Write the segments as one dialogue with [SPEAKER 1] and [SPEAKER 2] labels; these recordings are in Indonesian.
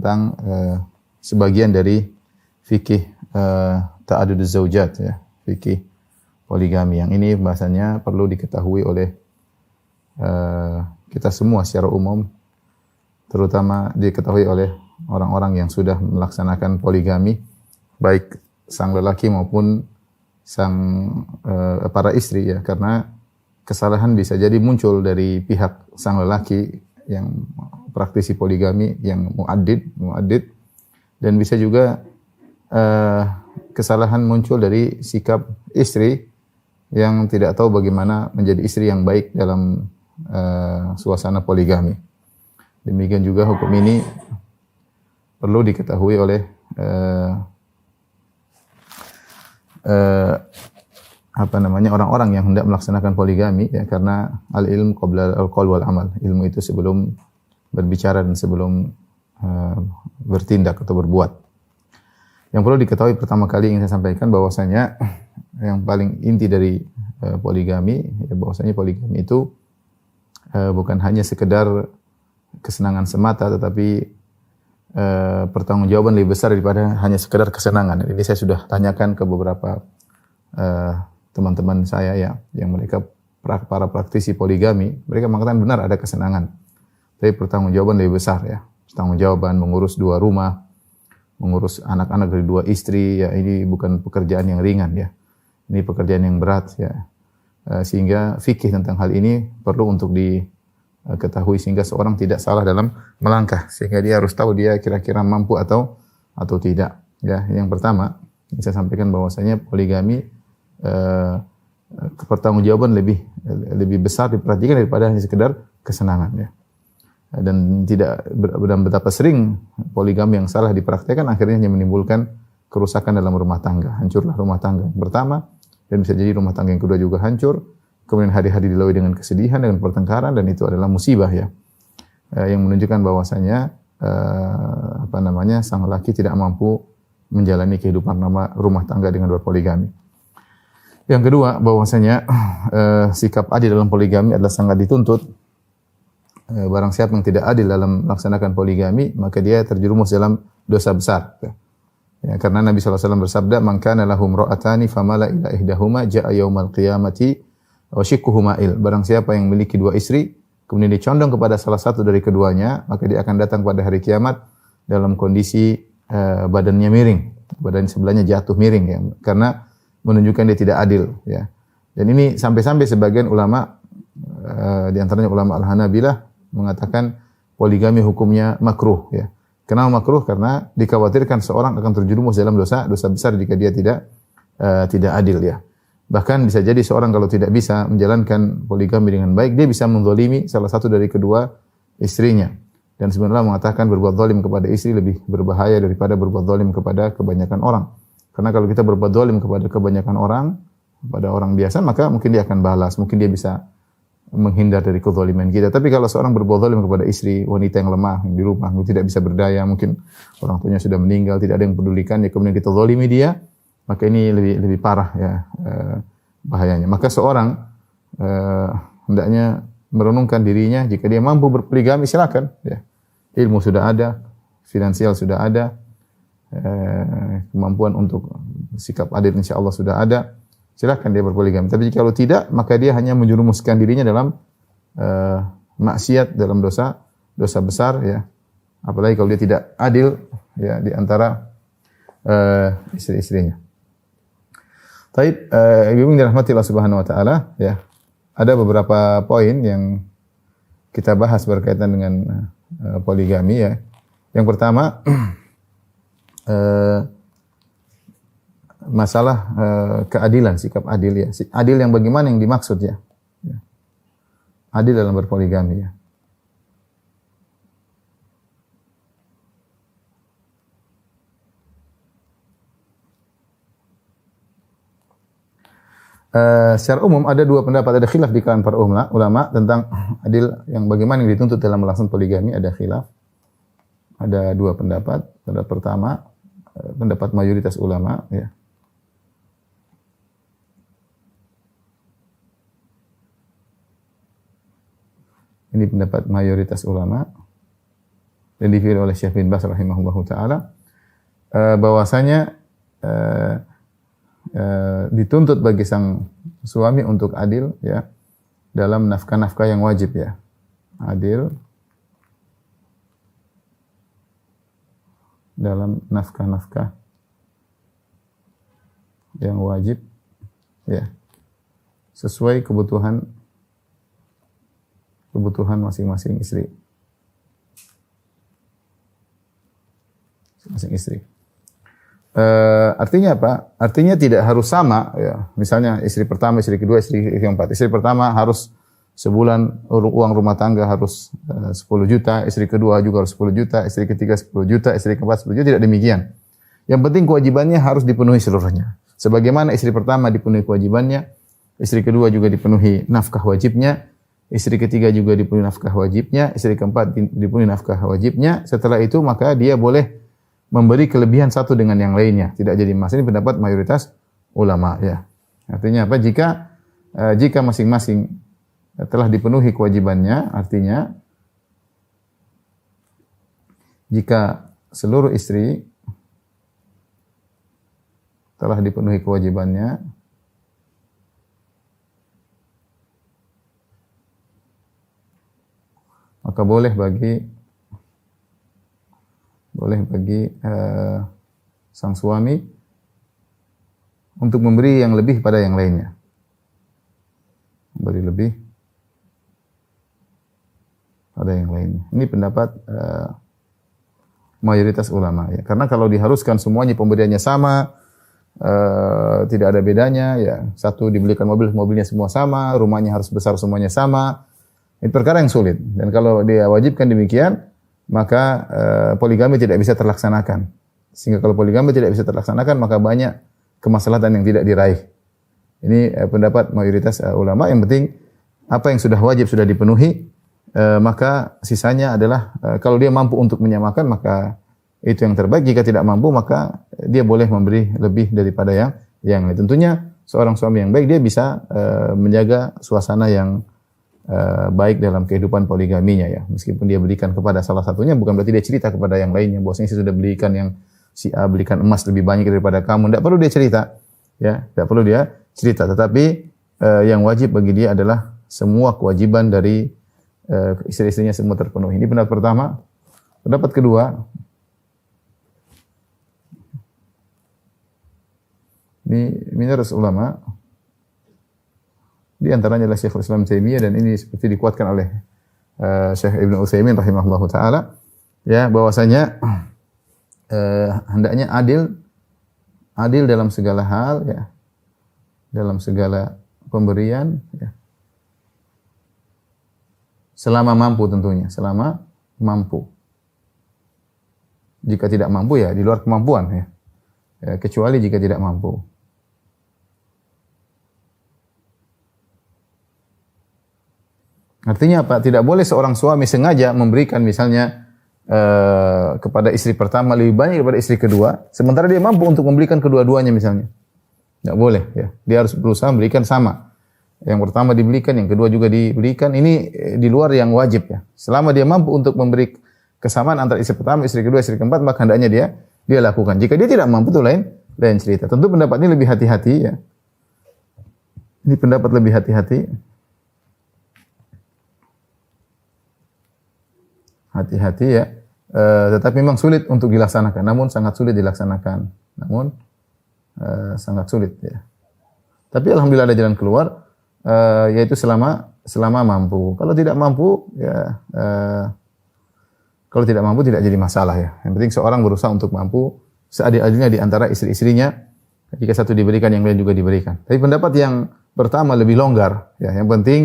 [SPEAKER 1] tentang sebagian dari fikih ta'aduduz zaujat ya, fikih poligami. Yang ini bahasanya perlu diketahui oleh kita semua secara umum, terutama diketahui oleh orang-orang yang sudah melaksanakan poligami, baik sang lelaki maupun sang para istri ya, karena kesalahan bisa jadi muncul dari pihak sang lelaki yang praktisi poligami yang muaddid, dan bisa juga kesalahan muncul dari sikap istri yang tidak tahu bagaimana menjadi istri yang baik dalam suasana poligami. Demikian juga hukum ini perlu diketahui oleh orang-orang yang hendak melaksanakan poligami ya, karena al-ilm qabla al-qaul wal amal. Ilmu itu sebelum berbicara dan sebelum bertindak atau berbuat. Yang perlu diketahui pertama kali yang saya sampaikan bahwasanya yang paling inti dari poligami ya, bahwasanya poligami itu bukan hanya sekedar kesenangan semata, tetapi pertanggungjawaban lebih besar daripada hanya sekedar kesenangan. Ini saya sudah tanyakan ke beberapa teman-teman saya ya, yang mereka para praktisi poligami, mereka mengatakan benar ada kesenangan, tapi pertanggungjawaban lebih besar ya. Pertanggungjawaban mengurus 2 rumah, mengurus anak-anak dari 2 istri ya, ini bukan pekerjaan yang ringan ya. Ini pekerjaan yang berat ya. Sehingga fikih tentang hal ini perlu untuk diketahui sehingga seorang tidak salah dalam melangkah, sehingga dia harus tahu dia kira-kira mampu atau tidak ya. Yang pertama saya sampaikan bahwasanya poligami pertanggungjawaban lebih besar diperhatikan daripada hanya sekedar kesenangan ya. Dan betapa sering poligami yang salah dipraktekkan akhirnya hanya menimbulkan kerusakan dalam rumah tangga, hancurlah rumah tangga yang pertama, dan bisa jadi rumah tangga yang kedua juga hancur, kemudian hari-hari dilalui dengan kesedihan, dengan pertengkaran, dan itu adalah musibah ya, yang menunjukkan bahwasanya sang lelaki tidak mampu menjalani kehidupan rumah tangga dengan berpoligami. Yang kedua, bahwasanya sikap adil dalam poligami adalah sangat dituntut. Barang siapa yang tidak adil dalam melaksanakan poligami, maka dia terjerumus dalam dosa besar. Ya, karena Nabi SAW bersabda, "Man kana lahu imra'atani famala ila ihdahuma jaa yaumal qiyamati wa shiqquhu ma'il." Barang siapa yang memiliki 2 istri, kemudian dia condong kepada salah satu dari keduanya, maka dia akan datang pada hari kiamat dalam kondisi badannya miring, badan sebelahnya jatuh miring ya, karena menunjukkan dia tidak adil ya. Dan ini sampai-sampai sebagian ulama di antaranya ulama Al-Hanabilah mengatakan poligami hukumnya makruh ya. Kenapa makruh? Karena dikhawatirkan seorang akan terjerumus dalam dosa besar jika dia tidak adil ya. Bahkan bisa jadi seorang kalau tidak bisa menjalankan poligami dengan baik, dia bisa menzalimi salah satu dari kedua istrinya. Dan sebenarnya mengatakan berbuat zalim kepada istri lebih berbahaya daripada berbuat zalim kepada kebanyakan orang. Karena kalau kita berbuat zalim kepada kebanyakan orang, pada orang biasa, maka mungkin dia akan balas, mungkin dia bisa menghindar dari kezaliman kita. Tapi kalau seorang berbuat zalim kepada istri, wanita yang lemah, yang di rumah, yang tidak bisa berdaya, mungkin orang tuanya sudah meninggal, tidak ada yang pedulikan, ya kemudian kita zalimi dia, maka ini lebih parah ya bahayanya. Maka seorang hendaknya merenungkan dirinya, jika dia mampu berpoligami silakan ya. Ilmu sudah ada, finansial sudah ada, kemampuan untuk sikap adil insyaallah sudah ada. Silakan dia berpoligami. Tapi kalau tidak, maka dia hanya menjerumuskan dirinya dalam maksiat, dalam dosa besar ya. Apalagi kalau dia tidak adil ya di antara istri-istrinya. Taib, ibu yang dirahmati Allah Subhanahu wa taala ya. Ada beberapa poin yang kita bahas berkaitan dengan poligami ya. Yang pertama masalah keadilan, sikap adil ya. Adil yang bagaimana yang dimaksud ya. Adil dalam berpoligami ya. Secara umum ada 2 pendapat, ada khilaf di kalangan para ulama tentang adil yang bagaimana yang dituntut dalam melaksanakan poligami, ada khilaf. Ada 2 pendapat. Pendapat pertama, pendapat mayoritas ulama ya. Ini pendapat mayoritas ulama dan dipilih oleh Syekh bin Baz rahimahullahu taala, bahwasanya dituntut bagi sang suami untuk adil ya dalam nafkah-nafkah yang wajib ya. Adil dalam nafkah-nafkah yang wajib ya. Sesuai kebutuhan masing-masing istri. Masing istri. Artinya apa? Artinya tidak harus sama ya. Misalnya istri pertama, istri kedua, istri keempat. Istri pertama harus sebulan uang rumah tangga harus 10 juta, istri kedua juga harus 10 juta, istri ketiga 10 juta, istri keempat 10 juta, tidak demikian. Yang penting kewajibannya harus dipenuhi seluruhnya. Sebagaimana istri pertama dipenuhi kewajibannya, istri kedua juga dipenuhi nafkah wajibnya, istri ketiga juga dipenuhi nafkah wajibnya, istri keempat dipenuhi nafkah wajibnya. Setelah itu maka dia boleh memberi kelebihan satu dengan yang lainnya. Tidak jadi masalah. Ini pendapat mayoritas ulama ya. Artinya apa? Jika masing-masing telah dipenuhi kewajibannya, artinya jika seluruh istri telah dipenuhi kewajibannya, maka boleh bagi sang suami untuk memberi yang lebih pada yang lainnya. Memberi lebih pada yang lainnya. Ini pendapat mayoritas ulama ya. Karena kalau diharuskan semuanya pemberiannya sama, tidak ada bedanya ya. Satu dibelikan mobil, mobilnya semua sama, rumahnya harus besar semuanya sama. Ini perkara yang sulit. Dan kalau dia wajibkan demikian, maka poligami tidak bisa terlaksanakan. Sehingga kalau poligami tidak bisa terlaksanakan, maka banyak kemaslahatan yang tidak diraih. Ini pendapat mayoritas ulama. Yang penting apa yang sudah wajib sudah dipenuhi, maka sisanya adalah kalau dia mampu untuk menyamakan, maka itu yang terbaik. Jika tidak mampu, maka dia boleh memberi lebih daripada yang lain. Tentunya seorang suami yang baik dia bisa menjaga suasana yang baik dalam kehidupan poligaminya ya. Meskipun dia berikan kepada salah satunya, bukan berarti dia cerita kepada yang lainnya. Bahwasanya saya sudah belikan yang si A belikan emas lebih banyak daripada kamu. Tidak perlu dia cerita, ya. Tidak perlu dia cerita. Tetapi yang wajib bagi dia adalah semua kewajiban dari istri-istrinya semua terpenuhi. Ini pendapat pertama. Pendapat kedua, ini minoritas ulama. Di antaranya adalah Syekhul Islam Taimiyah, dan ini seperti dikuatkan oleh Syekh Ibnu Utsaimin rahimahullahu taala ya, bahwasanya hendaknya adil dalam segala hal ya. Dalam segala pemberian ya. Selama mampu tentunya, selama mampu. Jika tidak mampu ya di luar kemampuan ya. Kecuali jika tidak mampu. Artinya apa? Tidak boleh seorang suami sengaja memberikan misalnya kepada istri pertama lebih banyak daripada istri kedua, sementara dia mampu untuk memberikan kedua-duanya misalnya. Tidak boleh ya. Dia harus berusaha memberikan sama. Yang pertama dibelikan, yang kedua juga dibelikan. Ini di luar yang wajib ya. Selama dia mampu untuk memberi kesamaan antara istri pertama, istri kedua, istri keempat, maka hendaknya dia lakukan. Jika dia tidak mampu, itu lain cerita. Tentu pendapat ini lebih hati-hati ya. Ini pendapat lebih hati-hati. Hati-hati ya. Tetapi memang sulit untuk dilaksanakan. Namun sangat sulit dilaksanakan. Sangat sulit ya. Tapi alhamdulillah ada jalan keluar, yaitu selama mampu. Kalau tidak mampu ya, kalau tidak mampu tidak jadi masalah ya. Yang penting seorang berusaha untuk mampu seadil-adilnya di antara istri-istrinya. Jika satu diberikan, yang lain juga diberikan. Tapi pendapat yang pertama lebih longgar ya. Yang penting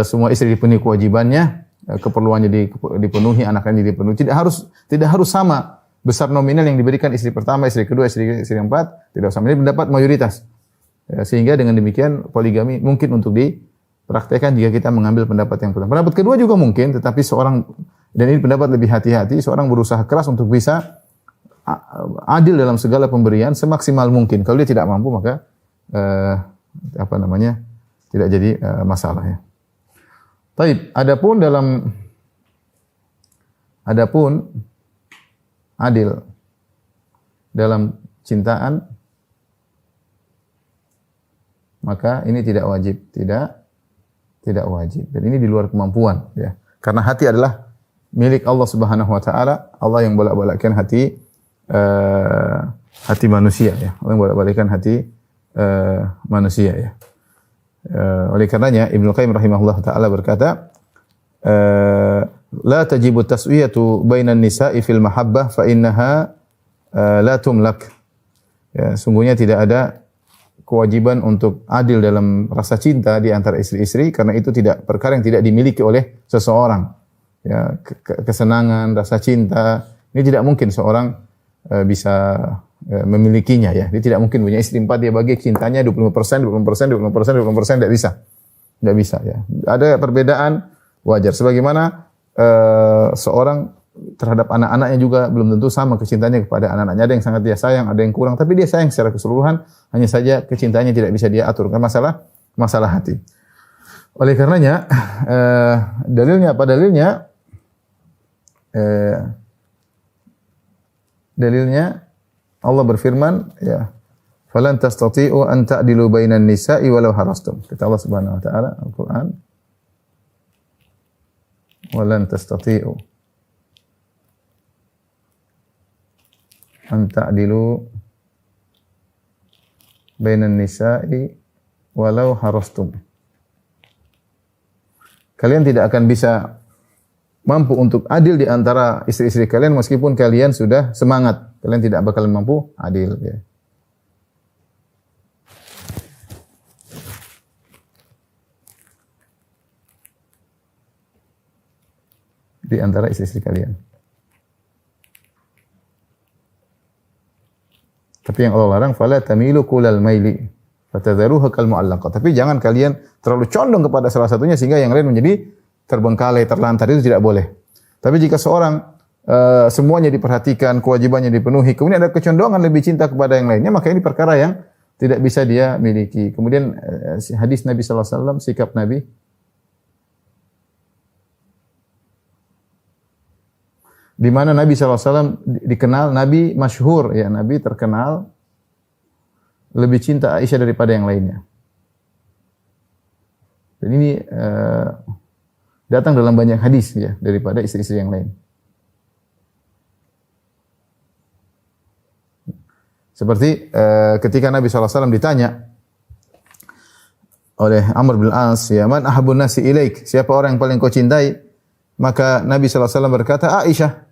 [SPEAKER 1] semua istri dipenuhi kewajibannya, keperluannya dipenuhi, anaknya dipenuhi. Tidak harus sama besar nominal yang diberikan istri pertama, istri kedua, istri keempat. Tidak sama. Ini pendapat mayoritas. Ya, sehingga dengan demikian poligami mungkin untuk dipraktekkan jika kita mengambil pendapat yang pertama. Pendapat kedua juga mungkin, tetapi seorang, dan ini pendapat lebih hati-hati, seorang berusaha keras untuk bisa adil dalam segala pemberian semaksimal mungkin. Kalau dia tidak mampu, maka tidak jadi masalah ya. Baik, adapun dalam Adapun adil dalam cintaan, maka ini tidak wajib, tidak wajib. Dan ini di luar kemampuan, ya. Karena hati adalah milik Allah Subhanahu wa taala. Allah yang bolak-balikkan hati manusia, ya. Allah yang bolak-balikkan hati manusia, ya. Oleh karenanya Ibnu Qayyim rahimahullah taala berkata, la tajibu taswiyatu bainan nisa'i fil mahabbah fa innaha la tumlak. Ya, sungguhnya tidak ada kewajiban untuk adil dalam rasa cinta di antara istri-istri, karena itu tidak perkara yang tidak dimiliki oleh seseorang. Ya, kesenangan, rasa cinta ini tidak mungkin seorang bisa memilikinya, ya. Dia tidak mungkin punya istri 4 dia bagi cintanya 20%, 20%, tidak bisa. Tidak bisa, ya. Ada perbedaan wajar, sebagaimana seorang terhadap anak-anaknya juga belum tentu sama kecintaannya kepada anak-anaknya. Ada yang sangat dia sayang, ada yang kurang, tapi dia sayang secara keseluruhan, hanya saja kecintaannya tidak bisa dia atur, karena masalah hati. Oleh karenanya dalilnya apa? Dalilnya Allah berfirman, ya, falan tastati'u an ta'dilu bainan nisa'i walau harastum. Kata Allah Subhanahu wa taala Al-Qur'an, walan tastati'u an ta'dilu bainan nisa'i walau harastum. Kalian tidak akan bisa mampu untuk adil di antara istri-istri kalian meskipun kalian sudah semangat. Kalian tidak bakal mampu adil, ya. Di antara istri-istri kalian. Tapi yang Allah larang, fala tamilu kullal maili fatadharuha kal mu'allaqah. Tapi jangan kalian terlalu condong kepada salah satunya sehingga yang lain menjadi terbengkalai, terlantar. Itu tidak boleh. Tapi jika seorang semuanya diperhatikan, kewajibannya dipenuhi, kemudian ada kecondongan lebih cinta kepada yang lainnya, maka ini perkara yang tidak bisa dia miliki. Kemudian hadis Nabi sallallahu alaihi wasallam, sikap Nabi, di mana Nabi SAW dikenal, Nabi masyhur, ya, Nabi terkenal lebih cinta Aisyah daripada yang lainnya. Dan ini datang dalam banyak hadis, ya, daripada istri-istri yang lain. Seperti ketika Nabi SAW ditanya oleh Amr bin As, ya, man ahabun nasi ilaik, siapa orang yang paling kau cintai? Maka Nabi SAW berkata, Aisyah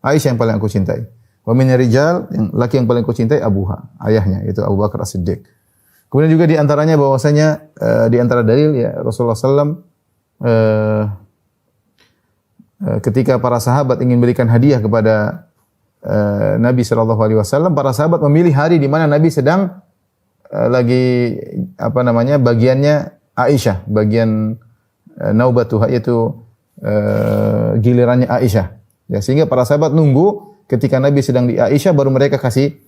[SPEAKER 1] yang paling aku cintai. Wa min rijal, yang laki yang paling aku cintai Abuha, ayahnya, yaitu Abu Bakar As-Siddiq. Kemudian juga di antaranya bahwasanya di antara dalil, ya, Rasulullah SAW ketika para sahabat ingin berikan hadiah kepada Nabi SAW, para sahabat memilih hari di mana Nabi sedang lagi bagiannya Aisyah, bagian naubatuha, yaitu gilirannya Aisyah. Ya, sehingga para sahabat nunggu ketika Nabi sedang di Aisyah baru mereka kasih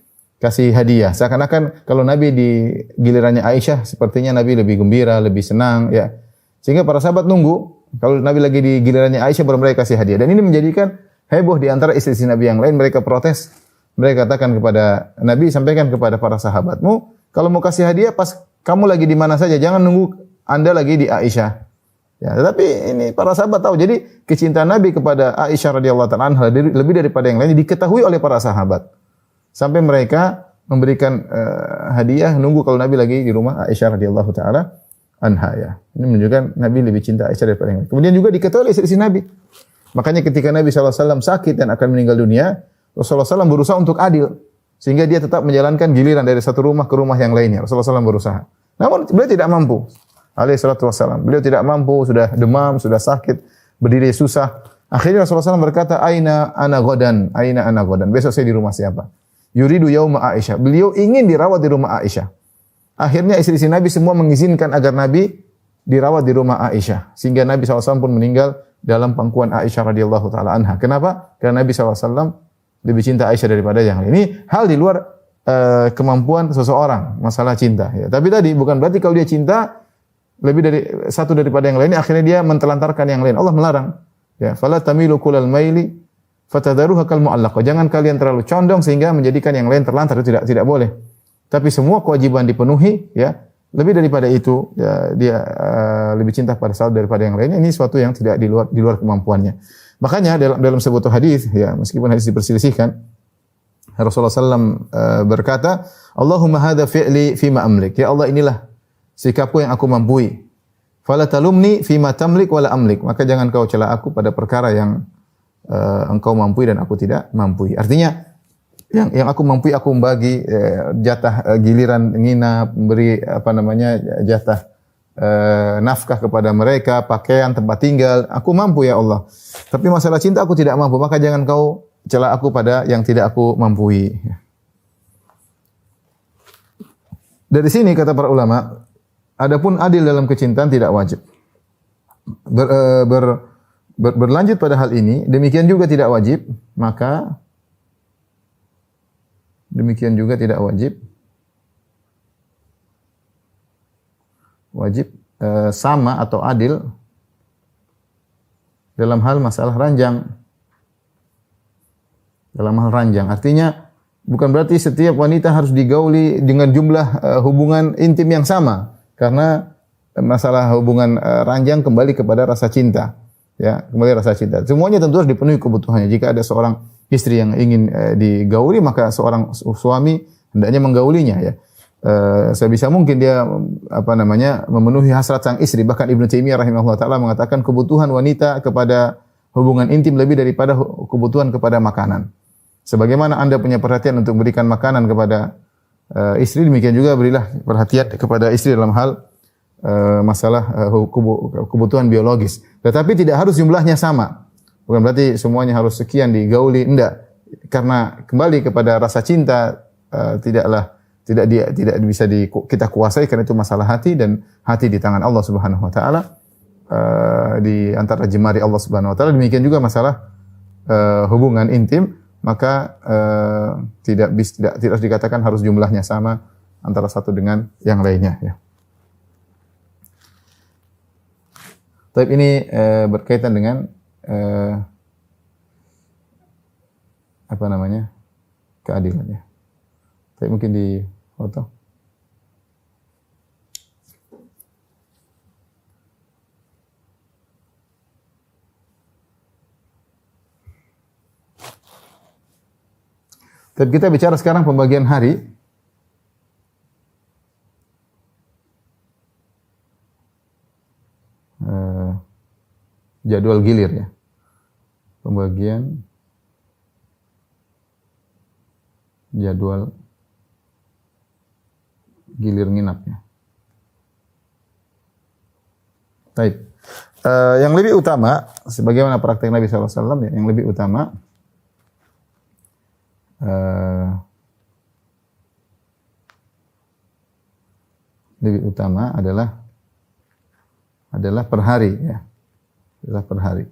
[SPEAKER 1] hadiah. Seakan-akan kalau Nabi di gilirannya Aisyah sepertinya Nabi lebih gembira, lebih senang, ya. Sehingga para sahabat nunggu kalau Nabi lagi di gilirannya Aisyah baru mereka kasih hadiah. Dan ini menjadikan heboh di antara istri-istri Nabi yang lain. Mereka protes. Mereka katakan kepada Nabi, sampaikan kepada para sahabatmu, kalau mau kasih hadiah pas kamu lagi di mana saja, jangan nunggu Anda lagi di Aisyah. Ya, tetapi ini para sahabat tahu. Jadi kecintaan Nabi kepada Aisyah radhiyallahu taala anha lebih daripada yang lain diketahui oleh para sahabat. Sampai mereka memberikan hadiah nunggu kalau Nabi lagi di rumah Aisyah radhiyallahu taala anha, ya. Ini menunjukkan Nabi lebih cinta Aisyah daripada yang lain. Kemudian juga diketahui oleh istri Nabi. Makanya ketika Nabi SAW sakit dan akan meninggal dunia, Rasulullah SAW berusaha untuk adil sehingga dia tetap menjalankan giliran dari satu rumah ke rumah yang lainnya. Rasulullah SAW berusaha. Namun beliau tidak mampu. Alaihi salatu wassalam. Beliau tidak mampu, sudah demam, sudah sakit, berdiri susah. Akhirnya Rasulullah SAW berkata, Aina ana godan. Besok saya di rumah siapa? Yuridu yauma Aisyah. Beliau ingin dirawat di rumah Aisyah. Akhirnya istri-istri Nabi semua mengizinkan agar Nabi dirawat di rumah Aisyah. Sehingga Nabi SAW pun meninggal dalam pangkuan Aisyah radhiyallahu taala anha. Kenapa? Karena Nabi SAW lebih cinta Aisyah daripada yang lain. Ini hal di luar kemampuan seseorang, masalah cinta. Ya. Tapi tadi bukan berarti kalau dia cinta lebih dari satu daripada yang lain, akhirnya dia mentelantarkan yang lain. Allah melarang. Ya, fala tamilu kullal maili fatadharuha kal mu'allaqah. Jangan kalian terlalu condong sehingga menjadikan yang lain terlantar, itu tidak boleh. Tapi semua kewajiban dipenuhi, ya. Lebih daripada itu, ya, dia lebih cinta pada salat daripada yang lainnya. Ini suatu yang tidak di luar kemampuannya. Makanya dalam sebuah hadis, ya, meskipun hadis diperselisihkan, Rasulullah SAW berkata, Allahumma hadha fi'li fima amlik. Ya Allah, inilah sikapku yang aku mampu. Fala talumni fima tamlik wala amlik. Maka jangan kau cela aku pada perkara yang engkau mampu dan aku tidak mampu. Artinya yang aku mampu aku membagi jatah giliran nginap, memberi jatah nafkah kepada mereka, pakaian, tempat tinggal, aku mampu ya Allah. Tapi masalah cinta aku tidak mampu, maka jangan kau cela aku pada yang tidak aku mampu. Dari sini kata para ulama, adapun adil dalam kecintaan tidak wajib. Berlanjut pada hal ini, demikian juga tidak wajib, maka demikian juga tidak wajib sama atau adil dalam hal masalah ranjang. Dalam hal ranjang, artinya bukan berarti setiap wanita harus digauli dengan jumlah hubungan intim yang sama, karena masalah hubungan ranjang kembali kepada rasa cinta. Ya, kembali rasa cinta. Semuanya tentu harus dipenuhi kebutuhannya. Jika ada seorang istri yang ingin digauli, maka seorang suami hendaknya menggaulinya, ya. Sebisa mungkin dia memenuhi hasrat sang istri. Bahkan Ibnu Taimiyah rahimahullah taala mengatakan kebutuhan wanita kepada hubungan intim lebih daripada kebutuhan kepada makanan. Sebagaimana Anda punya perhatian untuk memberikan makanan kepada istri, demikian juga berilah perhatian kepada istri dalam hal masalah kebutuhan biologis. Tetapi tidak harus jumlahnya sama. Bukan berarti semuanya harus sekian digauli, enggak. Karena kembali kepada rasa cinta tidak bisa kita kuasai, karena itu masalah hati, dan hati di tangan Allah Subhanahu wa taala, di antara jemari Allah Subhanahu wa taala. Demikian juga masalah hubungan intim, maka tidak harus dikatakan harus jumlahnya sama antara satu dengan yang lainnya, ya. Tapi ini berkaitan dengan keadilan, ya. Tapi mungkin di foto. Tapi kita bicara sekarang pembagian hari. Jadwal gilir, ya. Pembagian jadwal gilir nginap, ya. Baik. Yang lebih utama, sebagaimana praktek Nabi SAW, ya, yang lebih utama adalah per hari, ya. Adalah per hari.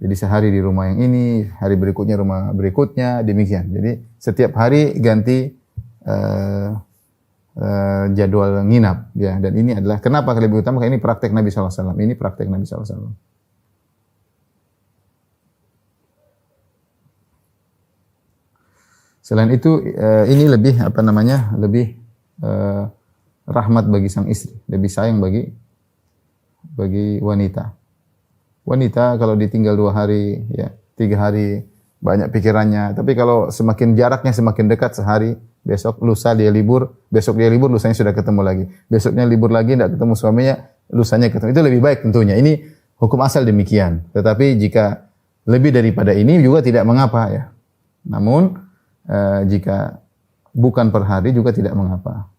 [SPEAKER 1] Jadi sehari di rumah yang ini, hari berikutnya rumah berikutnya, demikian. Jadi setiap hari ganti jadwal nginap, ya. Dan ini adalah kenapa lebih utama? Karena ini praktek Nabi SAW. Ini praktek Nabi SAW. Selain itu, ini lebih lebih rahmat bagi sang istri, lebih sayang bagi wanita. Wanita kalau ditinggal 2 hari, ya 3 hari, banyak pikirannya. Tapi kalau semakin jaraknya semakin dekat, sehari, besok, lusa dia libur, besok dia libur, lusanya sudah ketemu lagi. Besoknya libur lagi, tidak ketemu suaminya, lusanya ketemu. Itu lebih baik tentunya. Ini hukum asal demikian. Tetapi jika lebih daripada ini juga tidak mengapa, ya. Namun jika bukan per hari juga tidak mengapa.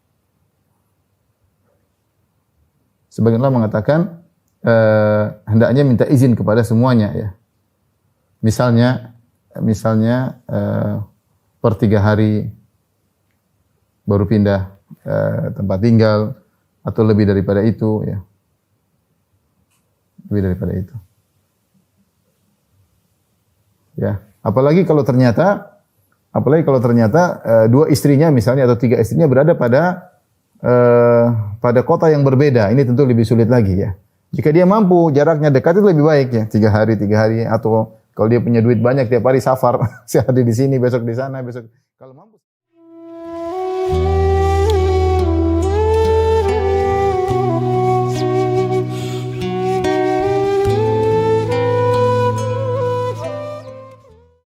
[SPEAKER 1] Sebagian ulama mengatakan hendaknya minta izin kepada semuanya, ya. Misalnya per 3 hari baru pindah tempat tinggal, atau lebih daripada itu, ya. Lebih daripada itu. Ya, apalagi kalau ternyata 2 istrinya misalnya atau 3 istrinya berada pada kota yang berbeda, ini tentu lebih sulit lagi, ya. Jika dia mampu jaraknya dekat itu lebih baik, ya, 3 hari atau Kalau dia punya duit banyak tiap hari safar, sehari di sini, besok di sana, besok kalau mampu